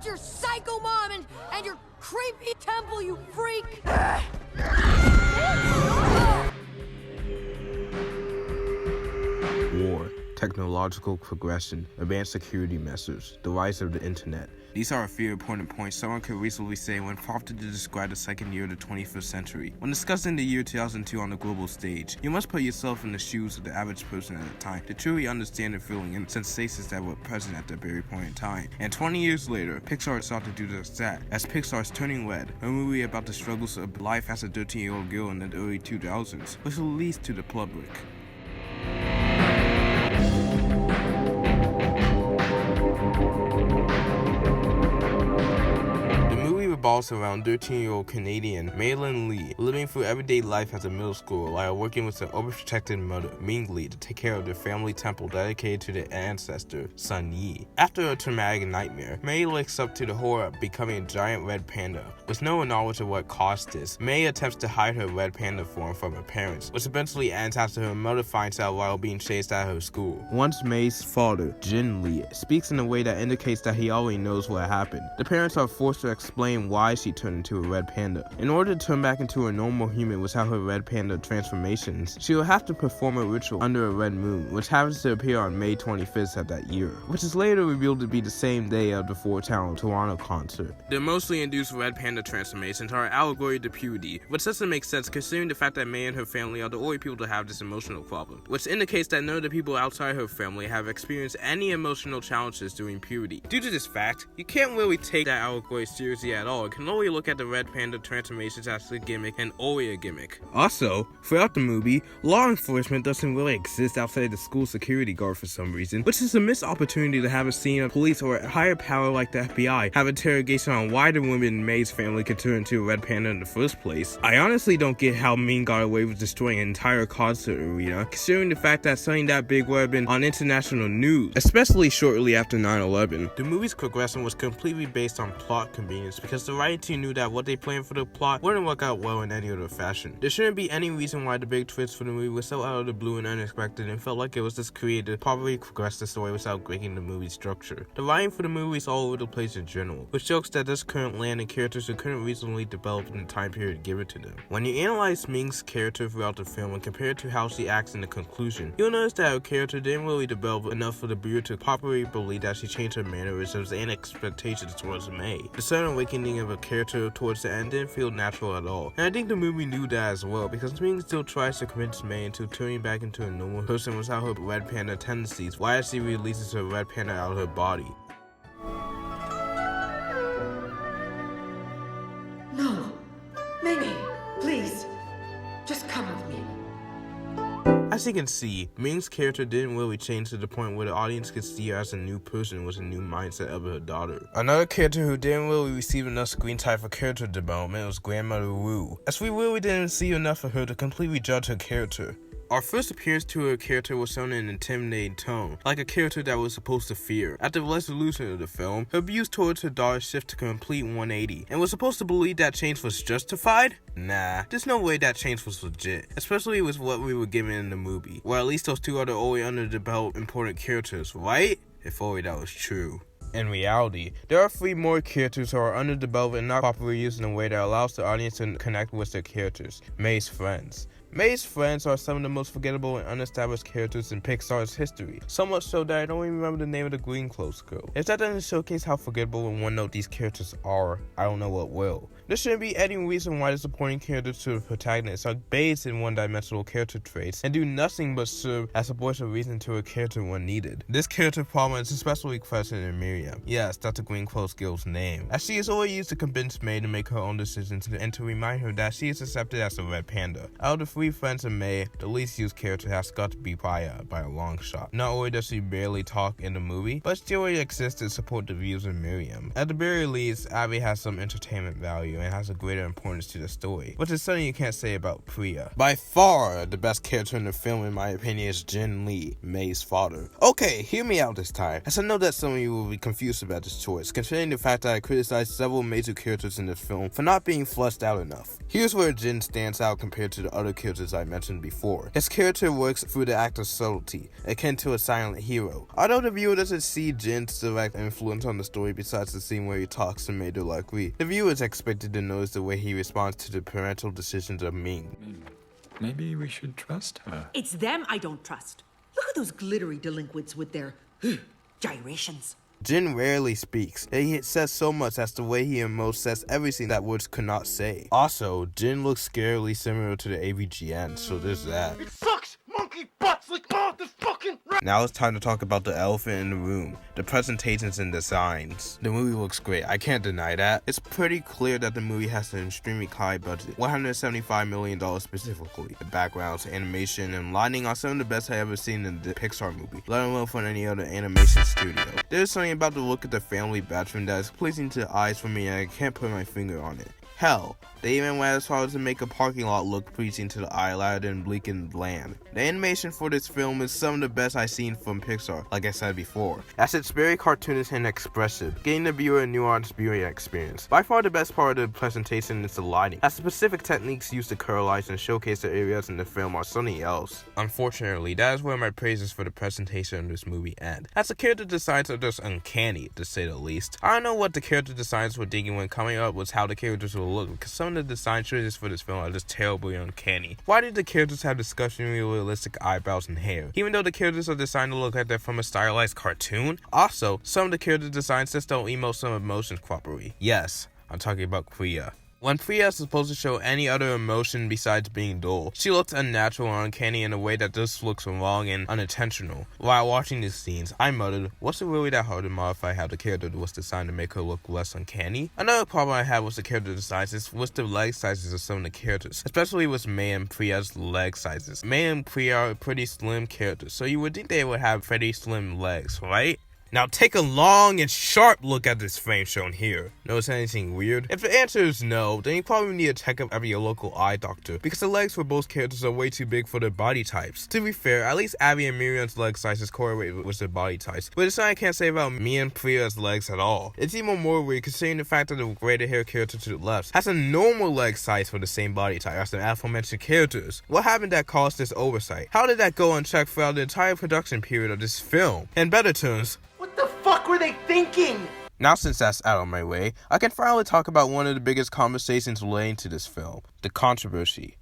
about your psycho mom and your creepy temple, you freak! War, technological progression, advanced security measures, the rise of the internet. These are a few important points someone could reasonably say when prompted to describe the second year of the 21st century. When discussing the year 2002 on the global stage, you must put yourself in the shoes of the average person at the time to truly understand the feeling and sensations that were present at that very point in time. And 20 years later, Pixar sought to do just that, as Pixar's Turning Red, a movie about the struggles of life as a 13-year-old girl in the early 2000s, was released to the public. Revolves around 13-year-old Canadian Maylin Lee, living through everyday life as a middle schooler while working with her overprotected mother, Ming Lee, to take care of their family temple dedicated to their ancestor, Sun Yi. After a traumatic nightmare, May wakes up to the horror of becoming a giant red panda. With no knowledge of what caused this, May attempts to hide her red panda form from her parents, which eventually ends after her mother finds out while being chased at her school. Once May's father, Jin Lee, speaks in a way that indicates that he already knows what happened. The parents are forced to explain why she turned into a red panda. In order to turn back into a normal human without her red panda transformations, she will have to perform a ritual under a red moon, which happens to appear on May 25th of that year, which is later revealed to be the same day of the Four Town Toronto concert. The emotionally induced red panda transformations are an allegory to puberty, which doesn't make sense considering the fact that May and her family are the only people to have this emotional problem, which indicates that none of the people outside her family have experienced any emotional challenges during puberty. Due to this fact, you can't really take that allegory seriously at all and can only look at the red panda transformations as a gimmick and only a gimmick. Also, throughout the movie, law enforcement doesn't really exist outside the school security guard for some reason, which is a missed opportunity to have a scene of police or a higher power like the FBI have interrogation on why the woman in May's family could turn into a red panda in the first place. I honestly don't get how Ming got away with destroying an entire concert arena, considering the fact that something that big would have been on international news, especially shortly after 9/11. The movie's progression was completely based on plot convenience because the writing team knew that what they planned for the plot wouldn't work out well in any other fashion. There shouldn't be any reason why the big twist for the movie was so out of the blue and unexpected and felt like it was just created to properly progress the story without breaking the movie's structure. The writing for the movie is all over the place in general, which jokes that this couldn't land in characters who couldn't reasonably develop in the time period given to them. When you analyze Ming's character throughout the film and compare it to how she acts in the conclusion, you'll notice that her character didn't really develop enough for the viewer to properly believe that she changed her mannerisms and expectations towards May. The sudden awakening of a character towards the end didn't feel natural at all, and I think the movie knew that as well, because Ming still tries to convince May into turning back into a normal person without her red panda tendencies, while she releases her red panda out of her body. No, Mimi, please, just come with me. As you can see, Ming's character didn't really change to the point where the audience could see her as a new person with a new mindset of her daughter. Another character who didn't really receive enough screen time for character development was Grandmother Wu, as we really didn't see enough of her to completely judge her character. Our first appearance to her character was shown in an intimidating tone, like a character that was supposed to fear. At the resolution of the film, her views towards her daughter shift to a complete 180, and we're supposed to believe that change was justified? Nah, there's no way that change was legit, especially with what we were given in the movie, where at least those two are the only underdeveloped important characters, right? If only that was true. In reality, there are 3 more characters who are underdeveloped and not properly used in a way that allows the audience to connect with their characters: May's friends. May's friends are some of the most forgettable and unestablished characters in Pixar's history, so much so that I don't even remember the name of the green clothes girl. If that doesn't showcase how forgettable and one-note these characters are, I don't know what will. There shouldn't be any reason why the supporting characters to the protagonist are bathed in one-dimensional character traits and do nothing but serve as a voice of reason to a character when needed. This character problem is especially present in Miriam. Yes, that's the green clothes girl's name, as she is always used to convince May to make her own decisions and to remind her that she is accepted as a red panda. Out of the 3 friends of May, the least used character has got to be Paya by a long shot. Not only does she barely talk in the movie, but she already exists to support the views of Miriam. At the very least, Abby has some entertainment value and has a greater importance to the story, which is something you can't say about Priya. By far, the best character in the film in my opinion is Jin Lee, May's father. Okay, hear me out this time, as I know that some of you will be confused about this choice, considering the fact that I criticized several major characters in this film for not being fleshed out enough. Here's where Jin stands out compared to the other characters characters I mentioned before. His character works through the act of subtlety, akin to a silent hero. Although the viewer doesn't see Jin's direct influence on the story besides the scene where he talks to Mater like we, the viewer is expected to notice the way he responds to the parental decisions of Ming. Maybe we should trust her. It's them I don't trust. Look at those glittery delinquents with their gyrations. Jin rarely speaks, and he says so much as the way he emotes says everything that words could not say. Also, Jin looks scarily similar to the AVGN, so there's that. It sucks monkey butts like all this fucking Now it's time to talk about the elephant in the room, the presentations and designs. The movie looks great, I can't deny that. It's pretty clear that the movie has an extremely high budget, $175 million specifically. The backgrounds, animation, and lighting are some of the best I've ever seen in the Pixar movie, let alone from any other animation studio. There's something about the look of the family bathroom that is pleasing to the eyes for me and I can't put my finger on it. Hell, they even went as far as to make a parking lot look pleasing to the eye rather than bleak and bland. The animation for this film is some of the best I've seen from Pixar, like I said before, as it's very cartoonish and expressive, giving the viewer a nuanced viewing experience. By far the best part of the presentation is the lighting, as the specific techniques used to colorize and showcase the areas in the film are something else. Unfortunately, that is where my praises for the presentation of this movie end, as the character designs are just uncanny, to say the least. I don't know what the character designs were thinking when coming up with how the characters will look, because some of the design choices for this film are just terribly uncanny. Why did the characters have disgustingly realistic eyebrows and hair, even though the characters are designed to look like they're from a stylized cartoon? Also, some of the character designs just don't emote some emotions properly. Yes, I'm talking about Priya. When Priya is supposed to show any other emotion besides being dull, she looks unnatural and uncanny in a way that just looks wrong and unintentional. While watching these scenes, I muttered, was it really that hard to modify how the character was designed to make her look less uncanny? Another problem I had with the character designs is with the leg sizes of some of the characters, especially with Mei and Priya's leg sizes. Mei and Priya are pretty slim characters, so you would think they would have pretty slim legs, right? Now take a long and sharp look at this frame shown here. Notice anything weird? If the answer is no, then you probably need to check up at your local eye doctor, because the legs for both characters are way too big for their body types. To be fair, at least Abby and Miriam's leg sizes correlate with their body types, but it's something I can't say about Mia and Priya's legs at all. It's even more weird considering the fact that the greater hair character to the left has a normal leg size for the same body type as the aforementioned characters. What happened that caused this oversight? How did that go unchecked throughout the entire production period of this film? In better terms, What the fuck were they thinking? now since that's out of my way, I can finally talk about one of the biggest conversations relating to this film, the controversy.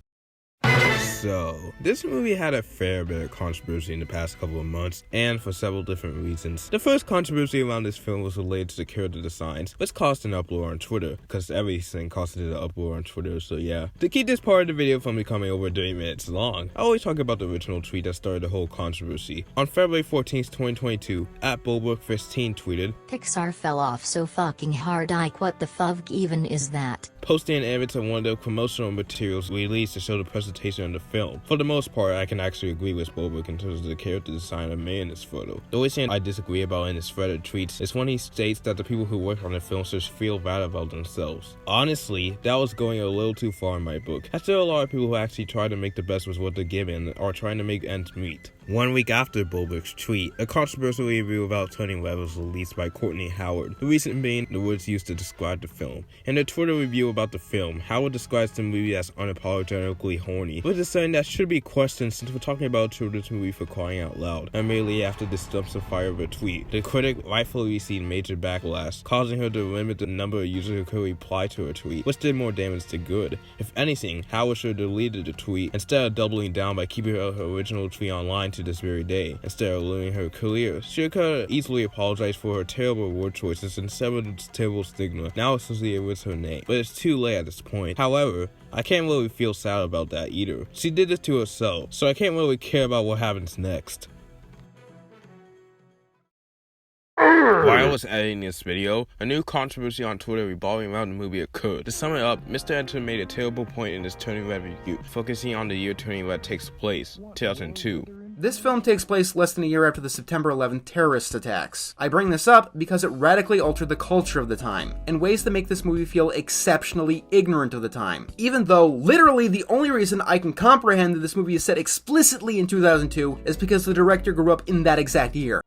So, this movie had a fair bit of controversy in the past couple of months, and for several different reasons. The first controversy around this film was related to the character designs, which caused an uproar on Twitter, because everything caused an uproar on Twitter, so yeah. To keep this part of the video from becoming over 30 minutes long, I always talk about the original tweet that started the whole controversy. On February 14th, 2022, @Bulwark15 tweeted, Pixar fell off so fucking hard, like what the fuck even is that? Posting an image of one of the promotional materials released to show the presentation of the film. For the most part, I can actually agree with Bulwark in terms of the character design of May in this photo. The only thing I disagree about in his thread of tweets is when he states that the people who work on the film should feel bad about themselves. Honestly, that was going a little too far in my book. As there are a lot of people who actually try to make the best with what they're given and are trying to make ends meet. 1 week after Bulwark's tweet, a controversial review about Turning Red was released by Courtney Howard, the reason being the words used to describe the film. In a Twitter review about the film, Howard describes the movie as unapologetically horny, which is something that should be questioned since we're talking about a children's movie for crying out loud. Immediately after this dumps the fire of a tweet, the critic rightfully received major backlash, causing her to limit the number of users who could reply to her tweet, which did more damage than good. If anything, Howard should have deleted the tweet instead of doubling down by keeping her original tweet online to this very day, instead of ruining her career. She could have easily apologized for her terrible word choices and severed its terrible stigma now associated with her name, but it's too late at this point. However, I can't really feel sad about that either. She did this to herself, so I can't really care about what happens next. While I was editing this video, a new controversy on Twitter revolving around the movie occurred. To sum it up, Mr. Enter made a terrible point in his Turning Red review, focusing on the year Turning Red takes place, 2002. This film takes place less than a year after the September 11th terrorist attacks. I bring this up because it radically altered the culture of the time, in ways that make this movie feel exceptionally ignorant of the time. Even though, literally, the only reason I can comprehend that this movie is set explicitly in 2002 is because the director grew up in that exact year.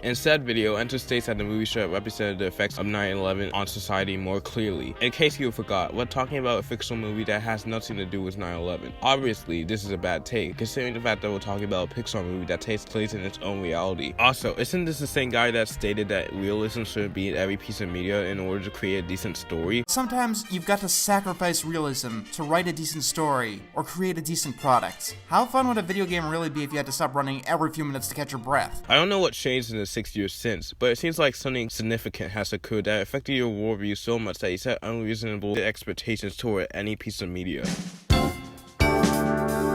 In said video, Enter states that the movie should have represented the effects of 9/11 on society more clearly. In case you forgot, we're talking about a fictional movie that has nothing to do with 9/11. Obviously, this is a bad take, considering the fact that we're talking about a Pixar movie that takes place in its own reality. Also, isn't this the same guy that stated that realism shouldn't be in every piece of media in order to create a decent story? Sometimes you've got to sacrifice realism to write a decent story or create a decent product. How fun would a video game really be if you had to stop running every few minutes to catch your breath? I don't know what changed in the 6 years since, but it seems like something significant has occurred that affected your worldview so much that you set unreasonable expectations toward any piece of media.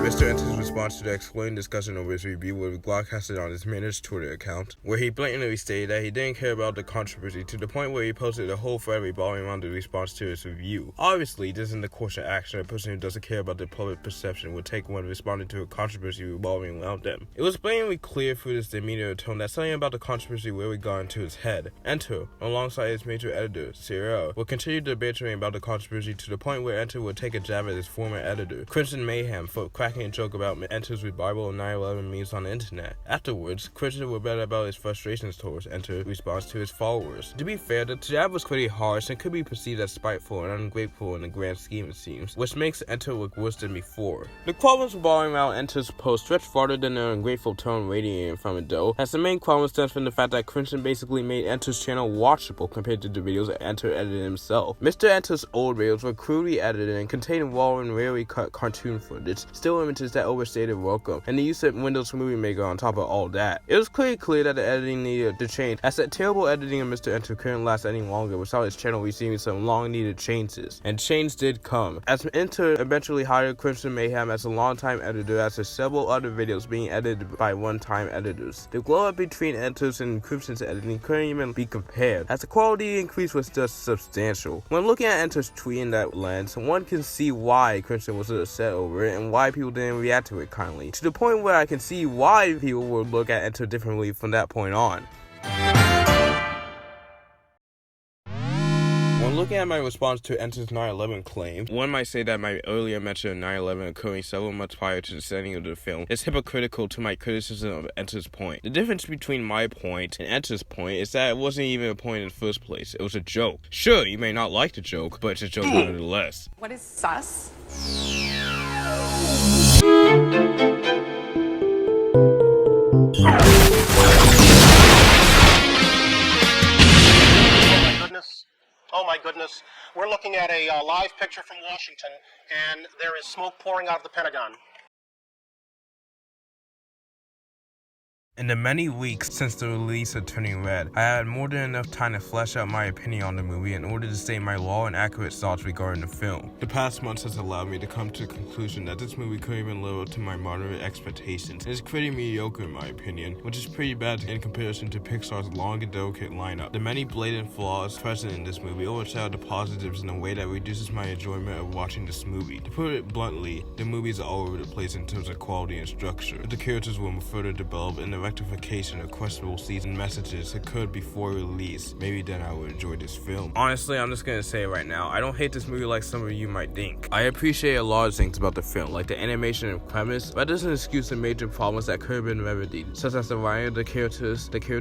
Mr. Enter's response to the explained discussion over his review was broadcasted on his managed Twitter account, where he blatantly stated that he didn't care about the controversy to the point where he posted a whole thread revolving around the response to his review. Obviously, this isn't the course of action a person who doesn't care about the public perception would take when responding to a controversy revolving around them. It was blatantly clear through this demeanor tone that something about the controversy really got into his head. Enter, alongside his major editor, Cyril, would continue debating about the controversy to the point where Enter would take a jab at his former editor, Crimson Mayhem, for cracking a joke about Enter's revival of 9/11 memes on the internet. Afterwards, Crimson would bet about his frustrations towards Enter's response to his followers. To be fair, the jab was pretty harsh and could be perceived as spiteful and ungrateful in the grand scheme it seems, which makes Enter look worse than before. The problems revolving around Enter's post stretched farther than the ungrateful tone radiating from it though, as the main problem stems from the fact that Crimson basically made Enter's channel watchable compared to the videos that Enter edited himself. Mr. Enter's old videos were crudely edited and contained raw and rarely cut cartoon footage, still images that overstated welcome, and the use of Windows Movie Maker on top of all that. It was clear that the editing needed to change, as that terrible editing of Mr. Enter couldn't last any longer without his channel receiving some long needed changes, and change did come, as Enter eventually hired Crimson Mayhem as a longtime editor after several other videos being edited by one-time editors. The glow up between Enter's and Crimson's editing couldn't even be compared, as the quality increase was just substantial. When looking at Enter's tweet in that lens, one can see why Crimson was upset over it and why people didn't react to it kindly, to the point where I can see why people would look at Enter differently from that point on. When looking at my response to Enter's 9/11 claim, one might say that my earlier mention of 9/11 occurring several months prior to the setting of the film is hypocritical to my criticism of Enter's point. The difference between my point and Enter's point is that it wasn't even a point in the first place, it was a joke. Sure, you may not like the joke, but it's a joke nonetheless. What is sus? Oh my goodness. We're looking at a live picture from Washington, and there is smoke pouring out of the Pentagon. In the many weeks since the release of Turning Red, I had more than enough time to flesh out my opinion on the movie in order to state my raw and accurate thoughts regarding the film. The past months has allowed me to come to the conclusion that this movie couldn't even live up to my moderate expectations. It is pretty mediocre in my opinion, which is pretty bad in comparison to Pixar's long and delicate lineup. The many blatant flaws present in this movie overshadow the positives in a way that reduces my enjoyment of watching this movie. To put it bluntly, the movie is all over the place in terms of quality and structure. The characters were further developed and the rectification of questionable season messages occurred before release, maybe then I would enjoy this film. Honestly, I'm just gonna say it right now, I don't hate this movie like some of you might think. I appreciate a lot of things about the film, like the animation and premise, but that doesn't excuse the major problems that could have been remedied, such as the writing of the character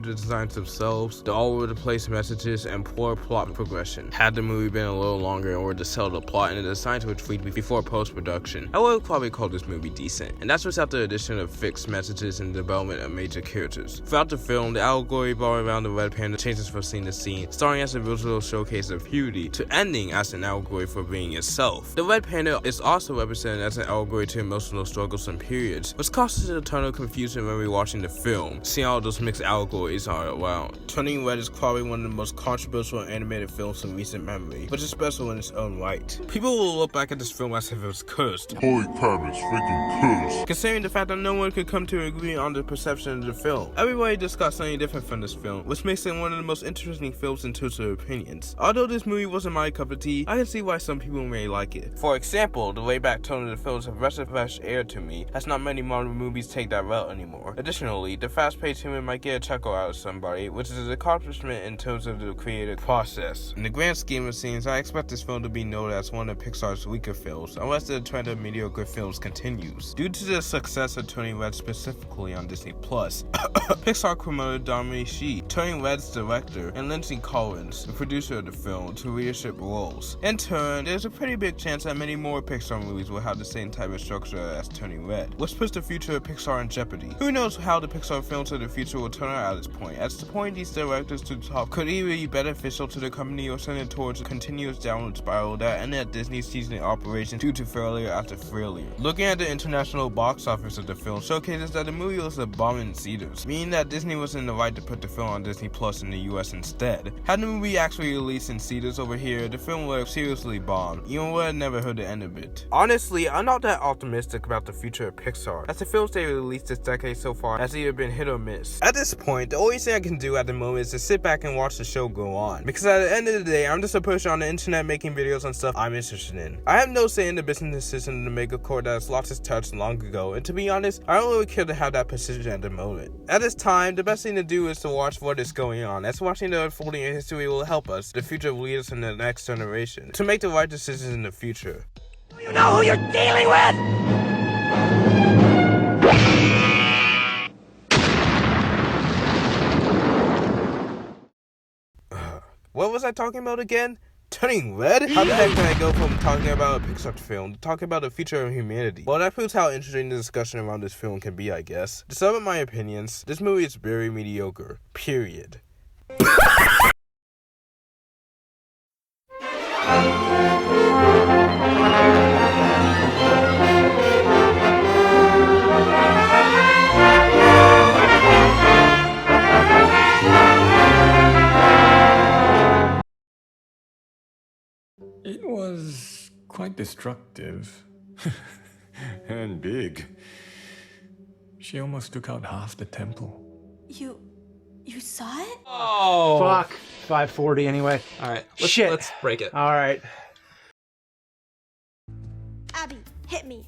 designs themselves, the all-over-the-place messages, and poor plot progression. Had the movie been a little longer in order to sell the plot and the design to a tweak before post-production, I would probably call this movie decent, and that's without the addition of fixed messages and development of major characters. Throughout the film, the allegory revolving around the Red Panda changes from scene to scene, starting as a visual showcase of beauty to ending as an allegory for being itself. The Red Panda is also represented as an allegory to emotional struggles and periods, which causes a ton of confusion when rewatching the film, seeing all those mixed allegories are around. Turning Red is probably one of the most controversial animated films in recent memory, which is special in its own right. People will look back at this film as if it was cursed. Holy crap, it's freaking cursed. Considering the fact that no one could come to an agreement on the perception of the film. Everybody just got something different from this film, which makes it one of the most interesting films in terms of opinions. Although this movie wasn't my cup of tea, I can see why some people may like it. For example, the laid-back tone of the film is a breath of fresh air to me, as not many modern movies take that route anymore. Additionally, the fast-paced humor might get a chuckle out of somebody, which is an accomplishment in terms of the creative process. In the grand scheme of things, I expect this film to be noted as one of Pixar's weaker films, unless the trend of mediocre films continues. Due to the success of Turning Red specifically on Disney+, US. Pixar promoter Dominic Shi, Turning Red's director, and Lindsay Collins, the producer of the film, to leadership roles. In turn, there's a pretty big chance that many more Pixar movies will have the same type of structure as Turning Red, which puts the future of Pixar in jeopardy. Who knows how the Pixar films of the future will turn out at this point, as to point these directors to the top could either be beneficial to the company or send it towards a continuous downward spiral that ended at Disney's seasoning operation due to failure after failure. Looking at the international box office of the film showcases that the movie was a bomb in theaters, meaning that Disney was in the right to put the film on Disney Plus in the US instead. Had the movie actually released in theaters over here, the film would have seriously bombed. You would have never heard the end of it. Honestly, I'm not that optimistic about the future of Pixar, as the films they released this decade so far has either been hit or miss. At this point, the only thing I can do at the moment is to sit back and watch the show go on, because at the end of the day, I'm just a person on the internet making videos on stuff I'm interested in. I have no say in the business decision to make a core that has lost its touch long ago, and to be honest, I don't really care to have that position at the moment. At this time, the best thing to do is to watch what is going on, as watching the unfolding of history will help us, the future of leaders in the next generation, to make the right decisions in the future. You know who you're dealing with? What was I talking about again? Turning Red? How the heck can I go from talking about a Pixar film to talking about the future of humanity? Well, that proves how interesting the discussion around this film can be, I guess. To sum up my opinions, this movie is very mediocre. Period. It was quite destructive. And big. She almost took out half the temple. You saw it? Oh, Fuck. 540 anyway. All right, Shit. let's break it. All right. Abby, hit me.